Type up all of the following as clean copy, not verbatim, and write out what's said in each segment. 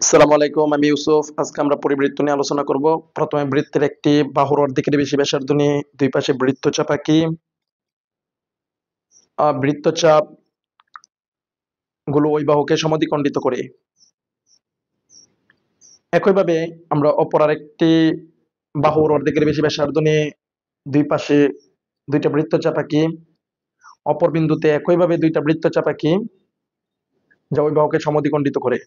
আসসালামু আলাইকুম, আমি ইউসুফ। আজকে আমরা পরিবৃত্ত নিয়ে আলোচনা করব। প্রথমে বৃত্তের একটি বাহুর অর্ধেকের বেশি ব্যাসার্ধ নিয়ে দুই পাশে বৃত্তচাপ আঁকি। বৃত্তচাপ গুলো ওই বাহুকে সমদ্বিখণ্ডিত করে। একইভাবে আমরা অপর আরেকটি বাহুর অর্ধেকের বেশি ব্যাসার্ধ নিয়ে দুই পাশে দুইটা বৃত্তচাপ আঁকি। অপর বিন্দুতে একইভাবে দুইটা বৃত্তচাপ আঁকি, যা ওই বাহুকে সমদ্বিখণ্ডিত করে।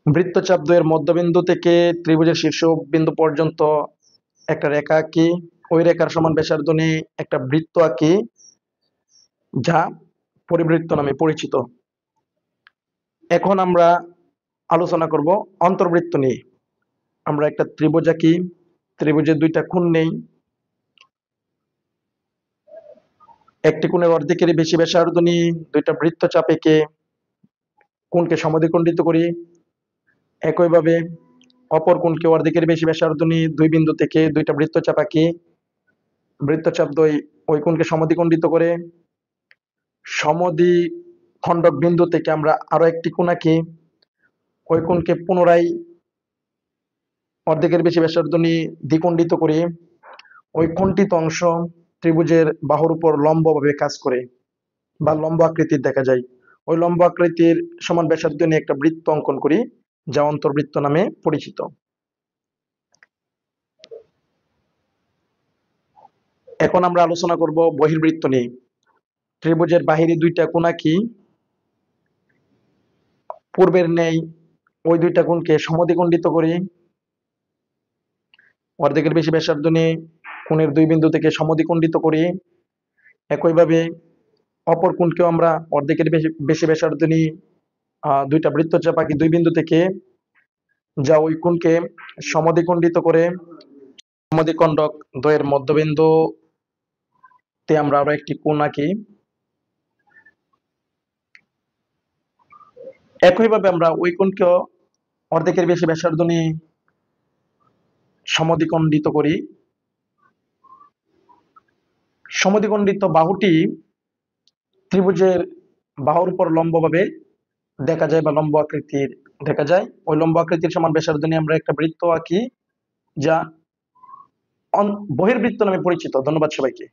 বৃত্তচাপ দ্বয়ের মধ্যবিন্দু থেকে ত্রিভুজের শীর্ষ বিন্দু পর্যন্ত একটা রেখা আঁকি। ওই রেখার সমান ব্যাসার্ধ নিয়ে একটা বৃত্ত আঁকি, যা পরিবৃত্ত নামে পরিচিত। এখন আমরা আলোচনা করব অন্তর্বৃত্ত নিয়ে। আমরা একটা ত্রিভুজ আঁকি, ত্রিভুজের দুইটা কোণ নেই, একটি কোণের অর্ধেকের বেশি ব্যাসার্ধ নিয়ে দুইটা বৃত্তচাপ এঁকে কোণকে সমদ্বিখণ্ডিত করি। একইভাবে অপর কোণকে অর্ধেকের বেশি ব্যাসার্ধ নিয়ে দুই বিন্দু থেকে দুইটা বৃত্তচাপ আঁকি। বৃত্তচাপ দ্বয় ওই কোণকে সমদ্বিখণ্ডিত করে সমদ্বিখণ্ডক বিন্দু থেকে আমরা আরো একটি কোণ আঁকি। ওই কোণকে পুনরায় অর্ধেকের বেশি ব্যাসার্ধ নিয়ে দ্বিখণ্ডিত করি। ওই খণ্ডিত অংশ ত্রিভুজের বাহুর উপর লম্বভাবে কাজ করে বা লম্ব আকৃতির দেখা যায়। ওই লম্ব আকৃতির সমান ব্যাসার্ধ নিয়ে একটা বৃত্ত অঙ্কন করি, যা অন্তর্বৃত্ত নামে পরিচিত। এখন আমরা আলোচনা করব বহির্বৃত্ত নিয়ে। ত্রিভুজের বাহিরে দুইটা কোণ আঁকি। পূর্বের ন্যায় ওই দুইটা কোণকে সমদ্বিখণ্ডিত করি। অর্ধেকের বেশি ব্যাসার্ধ নিয়ে কোণের দুই বিন্দু থেকে সমদ্বিখণ্ডিত করি। একইভাবে অপর কোণকেও আমরা অর্ধেকের বেশি ব্যাসার্ধ নিয়ে দুইটা বৃত্তচাপ আঁকি দুই বিন্দু থেকে, যা ওই কোণকে সমদ্বিখণ্ডিত করে সমদ্বিখণ্ডক দ্বয়ের মধ্যবিন্দুতে আমরা আরো একটি কোণ আঁকি। একইভাবে আমরা ওই কোণকেও অর্ধেকের বেশি ব্যাসার্ধ নিয়ে সমদ্বিখণ্ডিত করি। সমদ্বিখণ্ডিত বাহুটি ত্রিভুজের বাহুর উপর লম্বভাবে দেখা যায় বা লম্ব আকৃতির দেখা যায়। ওই লম্ব আকৃতির সমান ব্যাসার্ধ নিয়ে আমরা একটা বৃত্ত আঁকি, যা বহির্বৃত্ত নামে পরিচিত। ধন্যবাদ সবাইকে।